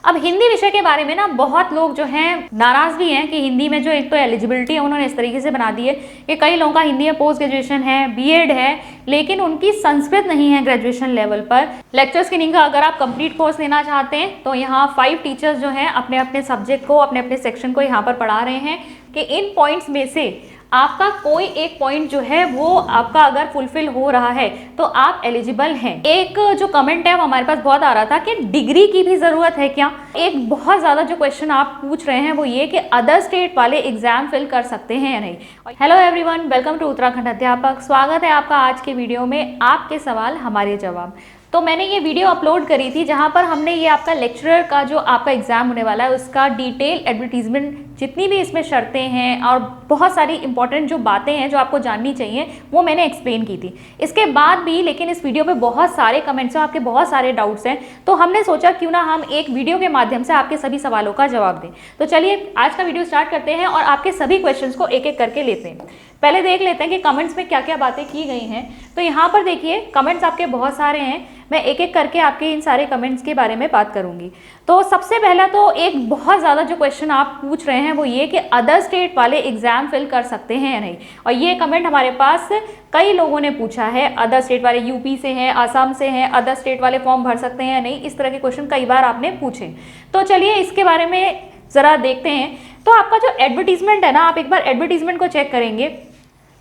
अब हिंदी विषय के बारे में ना बहुत लोग जो हैं नाराज भी हैं कि हिंदी में जो एक तो एलिजिबिलिटी है उन्होंने इस तरीके से बना दी है कि कई लोगों का हिंदी में पोस्ट ग्रेजुएशन है, बीएड है, लेकिन उनकी संस्कृत नहीं है ग्रेजुएशन लेवल पर। लेक्चर स्क्रीनिंग का अगर आप कंप्लीट कोर्स लेना चाहते हैं तो यहाँ 5 टीचर्स जो हैं अपने अपने सब्जेक्ट को, अपने अपने सेक्शन को यहाँ पर पढ़ा रहे हैं कि इन पॉइंट्स में से आपका कोई एक पॉइंट जो है वो आपका अगर फुलफिल हो रहा है तो आप एलिजिबल हैं। एक जो कमेंट है वो हमारे पास बहुत आ रहा था कि डिग्री की भी जरूरत है क्या। एक बहुत ज्यादा जो क्वेश्चन आप पूछ रहे हैं वो ये कि अदर स्टेट वाले एग्जाम फिल कर सकते हैं या नहीं। Hello everyone, welcome to Uttarakhand अध्यापक। स्वागत है आपका आज के वीडियो में। आपके सवाल हमारे जवाब। तो मैंने ये वीडियो अपलोड करी थी जहाँ पर हमने ये आपका लेक्चरर का जो आपका एग्जाम होने वाला है उसका डिटेल एडवर्टीजमेंट, जितनी भी इसमें शर्तें हैं और बहुत सारी इंपॉर्टेंट जो बातें हैं जो आपको जाननी चाहिए वो मैंने एक्सप्लेन की थी। इसके बाद भी लेकिन इस वीडियो पे बहुत सारे कमेंट्स हैं, आपके बहुत सारे डाउट्स हैं, तो हमने सोचा क्यों ना हम एक वीडियो के माध्यम से आपके सभी सवालों का जवाब दें। तो चलिए आज का वीडियो स्टार्ट करते हैं और आपके सभी क्वेश्चंस को एक एक करके लेते हैं। पहले देख लेते हैं कि कमेंट्स में क्या क्या बातें की गई हैं। तो यहाँ पर देखिए कमेंट्स आपके बहुत सारे हैं, मैं एक एक करके आपके इन सारे कमेंट्स के बारे में बात करूंगी। तो सबसे पहला तो एक बहुत ज़्यादा जो क्वेश्चन आप पूछ रहे हैं वो ये कि अदर स्टेट वाले एग्जाम फिल कर सकते हैं या नहीं। और ये कमेंट हमारे पास कई लोगों ने पूछा है, अदर स्टेट वाले यूपी से हैं, असम से हैं, अदर स्टेट वाले फॉर्म भर सकते हैं या नहीं। इस तरह के क्वेश्चन कई बार आपने पूछे। तो चलिए इसके बारे में ज़रा देखते हैं। तो आपका जो एडवर्टीजमेंट है ना, आप एक बार एडवर्टीजमेंट को चेक करेंगे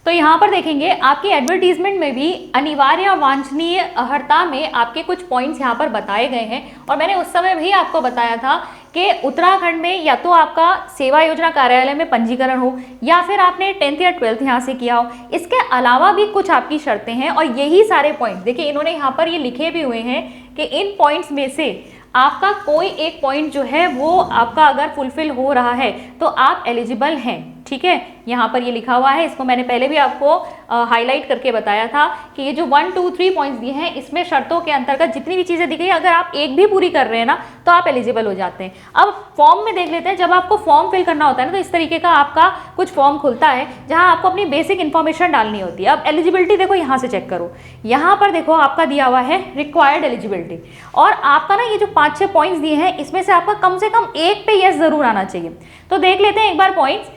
तो यहाँ पर देखेंगे आपकी एडवर्टीजमेंट में भी अनिवार्य और वांछनीय अर्हता में आपके कुछ पॉइंट्स यहाँ पर बताए गए हैं। और मैंने उस समय भी आपको बताया था कि उत्तराखंड में या तो आपका सेवा योजना कार्यालय में पंजीकरण हो या फिर आपने 10th या 12th यहाँ से किया हो। इसके अलावा भी कुछ आपकी शर्तें हैं और यही सारे पॉइंट्स देखिए इन्होंने यहाँ पर ये लिखे भी हुए हैं कि इन पॉइंट्स में से आपका कोई एक पॉइंट जो है वो आपका अगर फुलफिल हो रहा है तो आप एलिजिबल हैं। ठीक है, यहाँ पर ये लिखा हुआ है, इसको मैंने पहले भी आपको हाईलाइट करके बताया था कि ये जो 1, 2, 3 पॉइंट्स दिए हैं इसमें शर्तों के अंतर्गत जितनी भी चीज़ें दिख रही है अगर आप एक भी पूरी कर रहे हैं ना तो आप एलिजिबल हो जाते हैं। अब फॉर्म में देख लेते हैं। जब आपको फॉर्म फिल करना होता है ना तो इस तरीके का आपका कुछ फॉर्म खुलता है जहाँ आपको अपनी बेसिक इन्फॉर्मेशन डालनी होती है। अब एलिजिबिलिटी देखो, यहाँ से चेक करो, यहाँ पर देखो आपका दिया हुआ है रिक्वायर्ड एलिजिबिलिटी और आपका ना ये जो 5-6 पॉइंट्स दिए हैं इसमें से आपका कम से कम एक पे यस जरूर आना चाहिए। तो देख लेते हैं एक बार पॉइंट्स।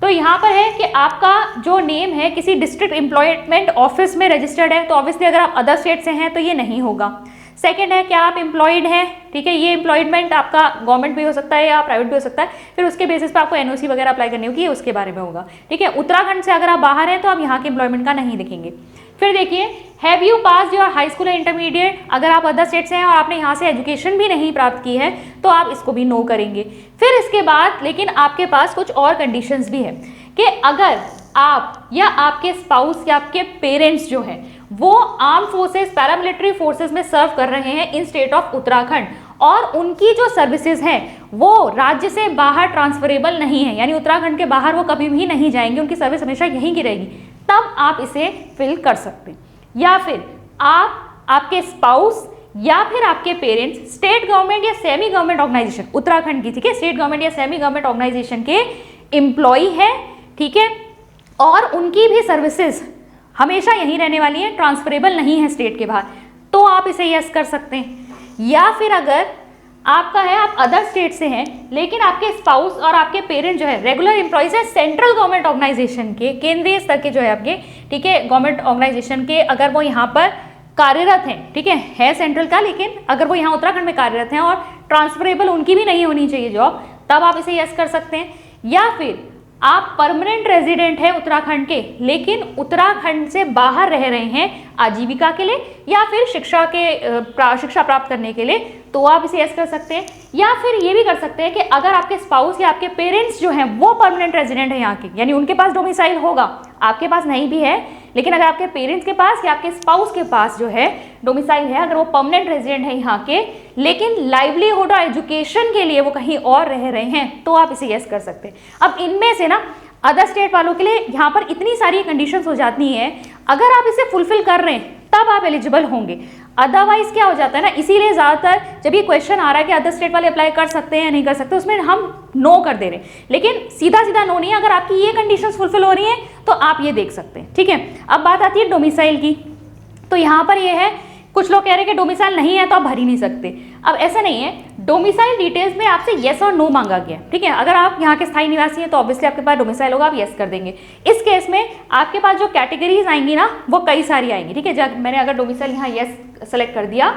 तो यहाँ पर है कि आपका जो नेम है किसी डिस्ट्रिक्ट एम्प्लॉयमेंट ऑफिस में रजिस्टर्ड है, तो ऑब्वियसली अगर आप अदर स्टेट से हैं तो ये नहीं होगा। सेकंड है क्या आप एम्प्लॉयड हैं, ठीक है, ये एम्प्लॉयमेंट आपका गवर्नमेंट भी हो सकता है या प्राइवेट भी हो सकता है, फिर उसके बेसिस पे आपको एनओसी वगैरह अप्लाई करनी होगी, उसके बारे में होगा। ठीक है, उत्तराखंड से अगर आप बाहर हैं तो आप यहाँ के एम्प्लॉयमेंट का नहीं लिखेंगे। फिर देखिए have you pass your high school या इंटरमीडिएट, अगर आप अदर स्टेट से हैं और आपने यहाँ से एजुकेशन भी नहीं प्राप्त की है तो आप इसको भी नो करेंगे। फिर इसके बाद लेकिन आपके पास कुछ और कंडीशंस भी है कि अगर आप या आपके स्पाउस या आपके पेरेंट्स जो हैं वो आर्म फोर्सेस, पैरामिलिट्री फोर्सेस में सर्व कर रहे हैं इन स्टेट ऑफ उत्तराखंड और उनकी जो सर्विसेज हैं वो राज्य से बाहर ट्रांसफरेबल नहीं है, यानी उत्तराखंड के बाहर वो कभी भी नहीं जाएंगे, उनकी सर्विस हमेशा यहीं की रहेगी, तब आप इसे फिल कर सकते हैं। या फिर आप, आपके स्पाउस या फिर आपके पेरेंट्स स्टेट गवर्नमेंट या सेमी गवर्नमेंट ऑर्गेनाइजेशन, उत्तराखंड की, ठीक है, स्टेट गवर्नमेंट या सेमी गवर्नमेंट ऑर्गेनाइजेशन के एम्प्लॉय है, ठीक है, और उनकी भी सर्विसेज हमेशा यहीं रहने वाली है, ट्रांसफरेबल नहीं है स्टेट के बाहर, तो आप इसे यस कर सकते हैं। या फिर अगर आपका है आप अदर स्टेट से हैं लेकिन आपके स्पाउस और आपके पेरेंट जो है रेगुलर एम्प्लॉयज है सेंट्रल गवर्नमेंट ऑर्गेनाइजेशन के, केंद्रीय स्तर के जो है आपके, ठीक है, गवर्नमेंट ऑर्गेनाइजेशन के, अगर वो यहाँ पर कार्यरत हैं, ठीक है सेंट्रल का, लेकिन अगर वो यहाँ उत्तराखंड में कार्यरत हैं और ट्रांसफरेबल उनकी भी नहीं होनी चाहिए जॉब, तब आप इसे यस कर सकते हैं। या फिर आप परमानेंट रेजिडेंट हैं उत्तराखंड के लेकिन उत्तराखंड से बाहर रह रहे हैं आजीविका के लिए या फिर शिक्षा प्राप्त करने के लिए, तो आप इसे यस कर सकते हैं। या फिर ये भी कर सकते हैं कि अगर आपके स्पाउस या आपके पेरेंट्स जो हैं वो परमानेंट रेजिडेंट है यहाँ के, यानी उनके पास डोमिसाइल होगा, आपके पास नहीं भी है, लेकिन अगर आपके पेरेंट्स के पास या आपके स्पाउस के पास जो है डोमिसाइल है, अगर वो परमानेंट रेजिडेंट है यहाँ के लेकिन लाइवलीहुड और एजुकेशन के लिए वो कहीं और रह रहे हैं, तो आप इसे यस कर सकते हैं। अब इनमें से ना अदर स्टेट वालों के लिए यहाँ पर इतनी सारी कंडीशंस हो जाती हैं, अगर आप इसे फुलफिल कर रहे हैं तब आप एलिजिबल होंगे, अदरवाइज क्या हो जाता है ना, इसीलिए ज़्यादातर जब ये क्वेश्चन आ रहा है कि अदर स्टेट वाले अप्लाई कर सकते हैं या नहीं कर सकते, उसमें हम नो कर दे रहे हैं, लेकिन सीधा सीधा नो नहीं है। अगर आपकी ये कंडीशंस फुलफिल हो रही हैं तो आप ये देख सकते हैं। ठीक है, अब बात आती है डोमिसाइल की। तो यहाँ पर ये है कुछ लोग कह रहे हैं कि डोमिसाइल नहीं है तो आप भर ही नहीं सकते। अब ऐसा नहीं है, डोमिसाइल डिटेल्स में आपसे येस और नो मांगा गया, ठीक है। अगर आप यहाँ के स्थायी निवासी हैं तो ऑब्वियसली आपके पास डोमिसाइल होगा, आप येस कर देंगे। इस केस में आपके पास जो कैटेगरीज आएंगी ना वो कई सारी आएंगी, ठीक है। जब मैंने अगर डोमिसाइल यहाँ येस सेलेक्ट कर दिया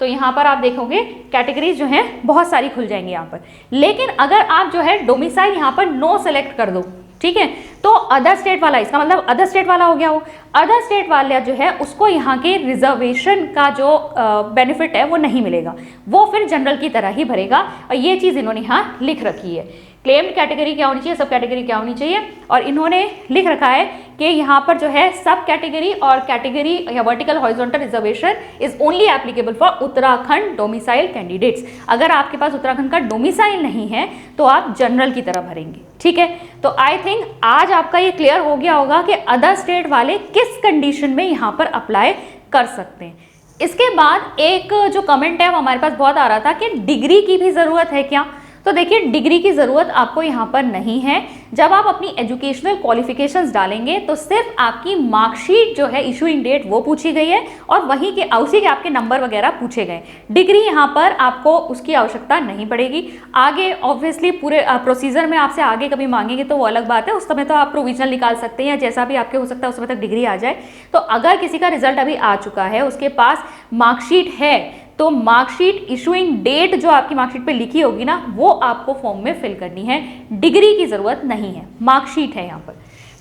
तो यहाँ पर आप देखोगे कैटेगरीज जो हैं बहुत सारी खुल जाएंगी यहाँ पर। लेकिन अगर आप जो है डोमिसाइल यहाँ पर नो सेलेक्ट कर दो, ठीक है, तो अदर स्टेट वाला, इसका मतलब अदर स्टेट वाला हो गया वो। अदर स्टेट वाला जो है उसको यहाँ के रिजर्वेशन का जो बेनिफिट है वो नहीं मिलेगा, वो फिर जनरल की तरह ही भरेगा। और ये चीज़ इन्होंने यहाँ लिख रखी है। क्लेम्ड कैटेगरी क्या होनी चाहिए, सब कैटेगरी क्या होनी चाहिए, और इन्होंने लिख रखा है कि यहाँ पर जो है सब कैटेगरी और कैटेगरी या vertical horizontal reservation is only applicable for Uttarakhand domicile candidates. अगर आपके पास उत्तराखंड का डोमिसाइल नहीं है तो आप जनरल की तरह भरेंगे, ठीक है। तो आई थिंक आज आपका ये क्लियर हो गया होगा कि अदर स्टेट वाले किस कंडीशन में यहाँ पर अप्लाई कर सकते हैं। इसके बाद एक जो कमेंट है वो हमारे पास बहुत आ रहा था कि डिग्री की भी ज़रूरत है क्या। तो देखिए, डिग्री की ज़रूरत आपको यहाँ पर नहीं है। जब आप अपनी एजुकेशनल क्वालिफिकेशंस डालेंगे तो सिर्फ आपकी मार्कशीट जो है, इशूइंग डेट वो पूछी गई है और वहीं के उसी के आपके नंबर वगैरह पूछे गए। डिग्री यहाँ पर आपको उसकी आवश्यकता नहीं पड़ेगी। आगे ऑब्वियसली पूरे प्रोसीजर में आपसे आगे कभी मांगेंगे तो वो अलग बात है, उस समय तो आप प्रोविजनल निकाल सकते हैं या जैसा भी आपके हो सकता है उस समय तक डिग्री आ जाए। तो अगर किसी का रिजल्ट अभी आ चुका है, उसके पास मार्कशीट है, तो मार्कशीट इशूइंग डेट जो आपकी मार्कशीट पे लिखी होगी ना वो आपको फॉर्म में फिल करनी है। डिग्री की ज़रूरत नहीं है, मार्कशीट है यहाँ पर।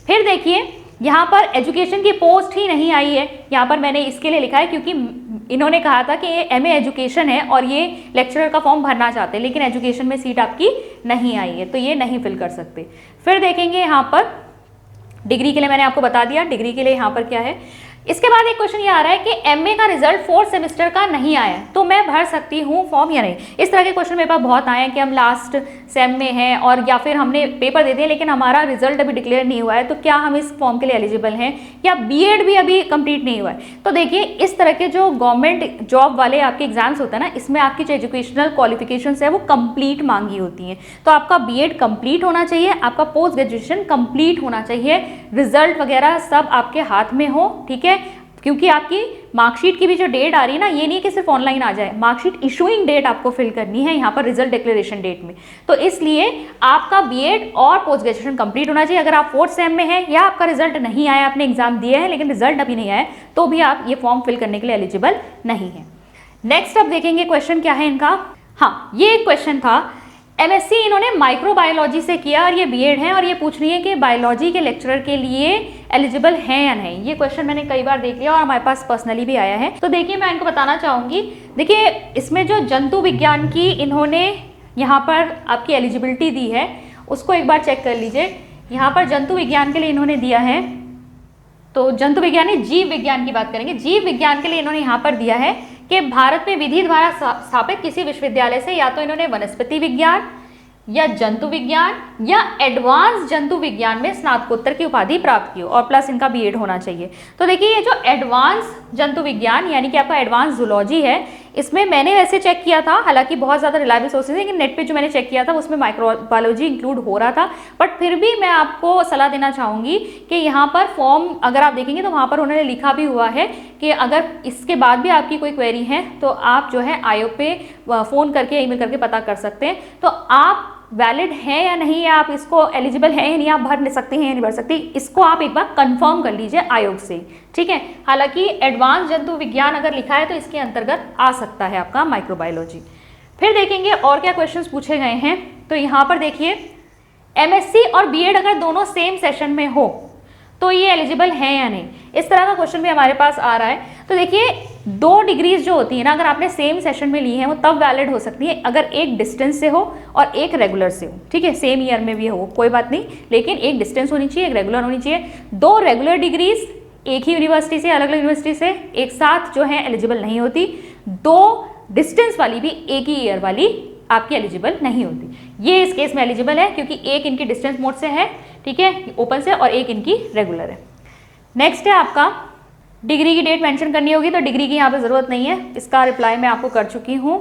फिर देखिए, यहाँ पर एजुकेशन की पोस्ट ही नहीं आई है। यहाँ पर मैंने इसके लिए लिखा है क्योंकि इन्होंने कहा था कि ये एमए एजुकेशन है और ये लेक्चरर का फॉर्म भरना चाहते हैं, लेकिन एजुकेशन में सीट आपकी नहीं आई है तो ये नहीं फिल कर सकते। फिर देखेंगे यहाँ पर डिग्री के लिए मैंने आपको बता दिया, डिग्री के लिए यहाँ पर क्या है। इसके बाद एक क्वेश्चन ये आ रहा है कि एमए का रिजल्ट 4th सेमेस्टर का नहीं आया तो मैं भर सकती हूँ फॉर्म या नहीं। इस तरह के क्वेश्चन मेरे पास बहुत आए हैं कि हम लास्ट सेम में हैं और या फिर हमने पेपर दे दिए लेकिन हमारा रिजल्ट अभी डिक्लेयर नहीं हुआ है, तो क्या हम इस फॉर्म के लिए एलिजिबल हैं, या बीएड भी अभी कंप्लीट नहीं हुआ है। तो देखिए, इस तरह के जो गवर्नमेंट जॉब वाले आपके एग्जाम्स होते हैं ना, इसमें आपकी जो एजुकेशनल क्वालिफिकेशंस है वो कंप्लीट मांगी होती हैं। तो आपका बीएड कंप्लीट होना चाहिए, आपका पोस्ट ग्रेजुएशन कंप्लीट होना चाहिए, रिजल्ट वगैरह सब आपके हाथ में हो, ठीक है। क्योंकि आपकी मार्कशीट की भी जो डेट आ रही है ना, ये नहीं कि सिर्फ ऑनलाइन आ जाए, मार्कशीट इशूइंग डेट आपको फिल करनी है यहाँ पर रिजल्ट डिक्लेरेशन डेट में। तो इसलिए आपका बीएड और पोस्ट ग्रेजुएशन कंप्लीट होना चाहिए। अगर आप 4th सेम में हैं या आपका रिजल्ट नहीं आया, आपने एग्जाम दिया है लेकिन रिजल्ट अभी नहीं आया, तो भी आप ये फॉर्म फिल करने के लिए एलिजिबल नहीं है। नेक्स्ट अब देखेंगे क्वेश्चन क्या है इनका। हाँ, ये एक क्वेश्चन था, एमएससी इन्होंने माइक्रोबायोलॉजी से किया और ये बीएड है और ये पूछ रही है कि बायोलॉजी के लेक्चरर के लिए एलिजिबल है या नहीं। ये क्वेश्चन मैंने कई बार देख लिया और हमारे पास पर्सनली भी आया है। तो देखिए, मैं इनको बताना चाहूँगी, देखिए इसमें जो जंतु विज्ञान की इन्होंने यहाँ पर आपकी एलिजिबिलिटी दी है उसको एक बार चेक कर लीजिए। यहाँ पर जंतु विज्ञान के लिए इन्होंने दिया है, तो जंतु विज्ञान नहीं, जीव विज्ञान की बात करेंगे। जीव विज्ञान के लिए इन्होंने यहाँ पर दिया है कि भारत में विधि द्वारा स्थापित किसी विश्वविद्यालय से या तो इन्होंने वनस्पति विज्ञान या जंतु विज्ञान या एडवांस जंतु विज्ञान में स्नातकोत्तर की उपाधि प्राप्त की हो और प्लस इनका बीएड होना चाहिए। तो देखिए, ये जो एडवांस जंतु विज्ञान यानी कि आपका एडवांस जूलॉजी है, इसमें मैंने वैसे चेक किया था, हालांकि बहुत ज़्यादा रिलायबल सोर्सेज है, लेकिन नेट पे जो मैंने चेक किया था उसमें माइक्रोबायोलॉजी इंक्लूड हो रहा था। बट फिर भी मैं आपको सलाह देना चाहूँगी कि यहाँ पर फॉर्म अगर आप देखेंगे तो वहाँ पर उन्होंने लिखा भी हुआ है कि अगर इसके बाद भी आपकी कोई क्वेरी है तो आप जो है आयोग पे फ़ोन करके, ईमेल करके पता कर सकते हैं। तो आप वैलिड है या नहीं, या आप इसको एलिजिबल है या नहीं, आप भर सकते हैं या नहीं भर सकते, इसको आप एक बार कंफर्म कर लीजिए आयोग से, ठीक है। हालांकि एडवांस जंतु विज्ञान अगर लिखा है तो इसके अंतर्गत आ सकता है आपका माइक्रोबायोलॉजी। फिर देखेंगे और क्या क्वेश्चंस पूछे गए हैं। तो यहाँ पर देखिए, एमएससी और बीएड अगर दोनों सेम सेशन में हो तो ये एलिजिबल है या नहीं, इस तरह का क्वेश्चन भी हमारे पास आ रहा है। तो देखिए, 2 डिग्रीज जो होती है ना, अगर आपने सेम सेशन में ली है वो तब वैलिड हो सकती है अगर एक डिस्टेंस से हो और एक रेगुलर से हो, ठीक है। सेम ईयर में भी हो कोई बात नहीं, लेकिन एक डिस्टेंस होनी चाहिए, एक रेगुलर होनी चाहिए। 2 रेगुलर डिग्रीज एक ही यूनिवर्सिटी से, अलग अलग यूनिवर्सिटी से एक साथ जो है एलिजिबल नहीं होती। 2 डिस्टेंस वाली भी एक ही ईयर वाली आपकी एलिजिबल नहीं होती। ये इस केस में एलिजिबल है क्योंकि एक इनकी डिस्टेंस मोड से है, ठीक है, ओपन से, और एक इनकी रेगुलर है। नेक्स्ट है आपका डिग्री की डेट मेंशन करनी होगी, तो डिग्री की यहाँ पे ज़रूरत नहीं है, इसका रिप्लाई मैं आपको कर चुकी हूँ।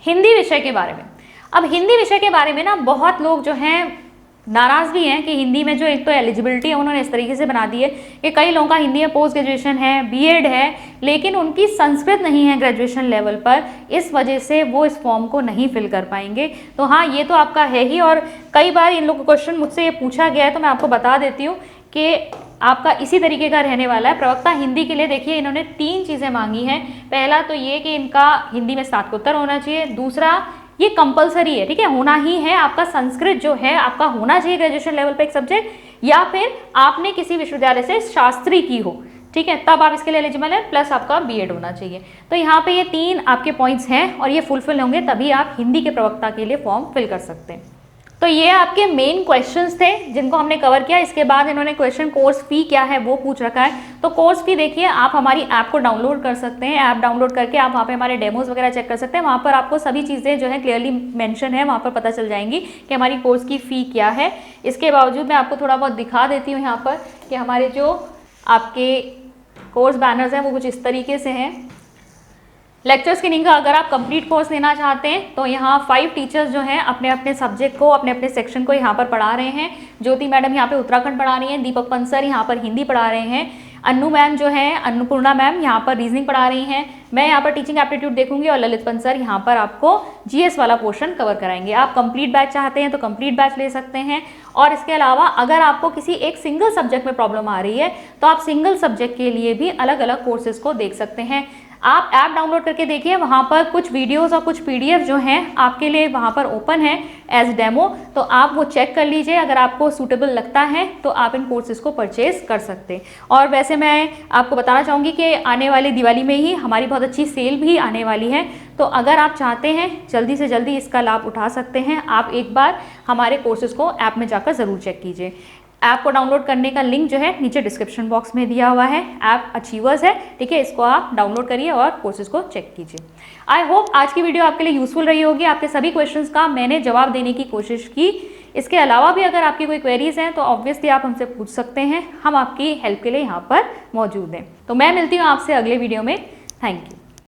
हिंदी विषय के बारे में, अब हिंदी विषय के बारे में ना बहुत लोग जो हैं नाराज़ भी हैं कि हिंदी में जो एक तो एलिजिबिलिटी है उन्होंने इस तरीके से बना दी है कि कई लोगों का हिंदी में पोस्ट ग्रेजुएशन है, बीएड है, लेकिन उनकी संस्कृत नहीं है ग्रेजुएशन लेवल पर, इस वजह से वो इस फॉर्म को नहीं फिल कर पाएंगे। तो हाँ, ये तो आपका है ही, और कई बार इन लोगों को क्वेश्चन मुझसे ये पूछा गया है, तो मैं आपको बता देती हूँ कि आपका इसी तरीके का रहने वाला है। प्रवक्ता हिंदी के लिए देखिए इन्होंने 3 चीज़ें मांगी हैं। पहला तो ये कि इनका हिंदी में स्नातकोत्तर होना चाहिए, दूसरा ये कंपलसरी है, ठीक है, होना ही है, आपका संस्कृत जो है आपका होना चाहिए ग्रेजुएशन लेवल पे एक सब्जेक्ट, या फिर आपने किसी विश्वविद्यालय से शास्त्री की हो, ठीक है, तब आप इसके लिए एलिजिबल हैं, प्लस आपका बीएड होना चाहिए। तो यहाँ पे ये 3 आपके पॉइंट्स हैं और ये फुलफिल होंगे तभी आप हिंदी के प्रवक्ता के लिए फॉर्म फिल कर सकते हैं। तो ये आपके मेन क्वेश्चंस थे जिनको हमने कवर किया। इसके बाद इन्होंने क्वेश्चन कोर्स फी क्या है वो पूछ रखा है। तो कोर्स फी देखिए, आप हमारी ऐप को डाउनलोड कर सकते हैं, ऐप डाउनलोड करके आप वहाँ पे हमारे डेमोज वगैरह चेक कर सकते हैं। वहाँ पर आपको सभी चीज़ें जो है क्लियरली मेंशन है, वहाँ पर पता चल जाएंगी कि हमारी कोर्स की फ़ी क्या है। इसके बावजूद मैं आपको थोड़ा बहुत दिखा देती हूँ यहाँ पर कि हमारे जो आपके कोर्स बैनर्स हैं वो कुछ इस तरीके से हैं। लेक्चर स्क्रीनिंग का अगर आप कंप्लीट कोर्स लेना चाहते हैं तो यहाँ 5 टीचर्स जो हैं अपने अपने सब्जेक्ट को, अपने अपने सेक्शन को यहाँ पर पढ़ा रहे हैं। ज्योति मैडम यहाँ पे उत्तराखंड पढ़ा रही हैं, दीपक पंसर यहाँ पर हिंदी पढ़ा रहे हैं, अन्नू मैम जो है, अन्नपूर्णा मैम यहाँ पर रीजनिंग पढ़ा रही हैं, मैं यहाँ पर टीचिंग एप्टीट्यूड देखूंगी और ललित पंसर यहाँ पर आपको जीएस वाला पोर्शन कवर कराएंगे। आप कंप्लीट बैच चाहते हैं तो कंप्लीट बैच ले सकते हैं। और इसके अलावा अगर आपको किसी एक सिंगल सब्जेक्ट में प्रॉब्लम आ रही है तो आप सिंगल सब्जेक्ट के लिए भी अलग अलग कोर्सेज को देख सकते हैं। आप ऐप डाउनलोड करके देखिए, वहाँ पर कुछ वीडियोस और कुछ पीडीएफ जो हैं आपके लिए वहाँ पर ओपन है एज डेमो, तो आप वो चेक कर लीजिए। अगर आपको सूटेबल लगता है तो आप इन कोर्सेज को परचेज कर सकते हैं। और वैसे मैं आपको बताना चाहूँगी कि आने वाली दिवाली में ही हमारी बहुत अच्छी सेल भी आने वाली है, तो अगर आप चाहते हैं जल्दी से जल्दी इसका लाभ उठा सकते हैं। आप एक बार हमारे कोर्सेज को ऐप में जाकर ज़रूर चेक कीजिए। ऐप को डाउनलोड करने का लिंक जो है नीचे डिस्क्रिप्शन बॉक्स में दिया हुआ है। ऐप अचीवर्स है, ठीक है, इसको आप डाउनलोड करिए और कोर्सेज को चेक कीजिए। आई होप आज की वीडियो आपके लिए यूजफुल रही होगी। आपके सभी क्वेश्चंस का मैंने जवाब देने की कोशिश की। इसके अलावा भी अगर आपकी कोई क्वेरीज हैं तो ऑब्वियसली आप हमसे पूछ सकते हैं, हम आपकी हेल्प के लिए यहाँ पर मौजूद हैं। तो मैं मिलती हूँ आपसे अगले वीडियो में। Thank you.